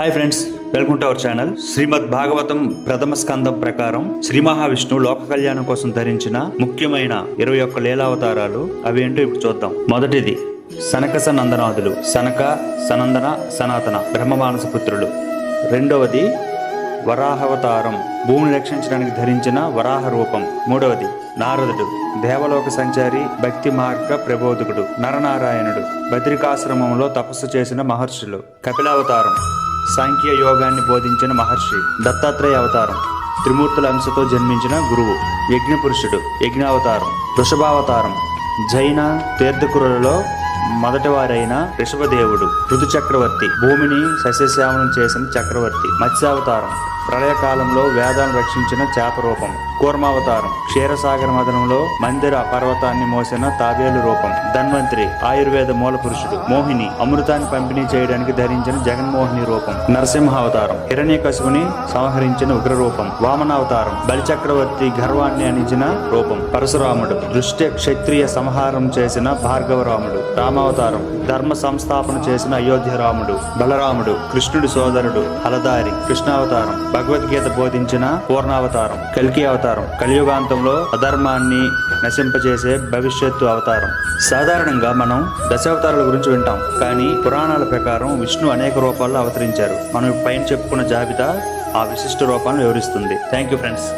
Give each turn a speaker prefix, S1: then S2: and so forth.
S1: Hi friends, welcome to our channel. Srimad Bhagavatam ప్రథమ స్కందం ప్రకారం శ్రీ మహావిష్ణువు లోక కళ్యాణం కోసం ధరించిన ముఖ్యమైన 21 లీలావతారాలు అవి ఏంటో ఇప్పుడు చూద్దాం. మొదటిది సనక సనందనాథులు, సనక, సనందన, సనాతన బ్రహ్మమానస పుత్రులు. రెండవది వరాహవతారం, భూమిని రక్షించడానికి ధరించిన వరాహ రూపం. మూడవది నారదుడు, దేవలోక సంచారి, భక్తి మార్గ ప్రబోధకుడు. నరనారాయణుడు, బద్రికాశ్రమంలో తపస్సు చేసిన మహర్షులు. కపిలావతారం, సాంఖ్య యోగాన్ని బోధించిన మహర్షి. దత్తాత్రేయ అవతారం, త్రిమూర్తుల అంశతో జన్మించిన గురువు. యజ్ఞపురుషుడు, యజ్ఞావతారం. వృషభావతారం, జైన తీర్థకురులలో మొదటివారైన ఋషభదేవుడు. ఋతు చక్రవర్తి, భూమిని సస్యశ్యామలం చేసిన చక్రవర్తి. మత్స్యావతారం, ప్రళయకాలంలో వేదాలను రక్షించిన చేప రూపం. కూర్మావతారం, క్షీరసాగర మదనంలో మందిర పర్వతాన్ని మోసిన తాబేలు రూపం. ధన్వంతరి, ఆయుర్వేద మూల పురుషుడు. మోహిని, అమృతాన్ని పంపిణీ చేయడానికి ధరించిన జగన్మోహిని రూపం. నరసింహావతారం, హిరణ్యకశిపుని సంహరించిన ఉగ్ర రూపం. వామనావతారం, బలిచక్రవర్తి గర్వాన్ని అణిచిన రూపం. పరశురాముడు, దృష్టి క్షత్రియ సంహారం చేసిన భార్గవరాముడు. రామావతారం, ధర్మ సంస్థాపన చేసిన అయోధ్య రాముడు. బలరాముడు, కృష్ణుడి సోదరుడు. హలదారి, కృష్ణావతారం, భగవద్గీత బోధించిన పూర్ణావతారం. కల్కి అవతారం, కలియుగాంతంలో అధర్మాన్ని నశింపజేసే భవిష్యత్తు అవతారం. సాధారణంగా మనం దశావతారాల గురించి వింటాం, కానీ పురాణాల ప్రకారం విష్ణు అనేక రూపాల్లో అవతరించారు. మనం పైన చెప్పుకున్న జాబితా ఆ విశిష్ట రూపాలను వివరిస్తుంది. Thank you friends.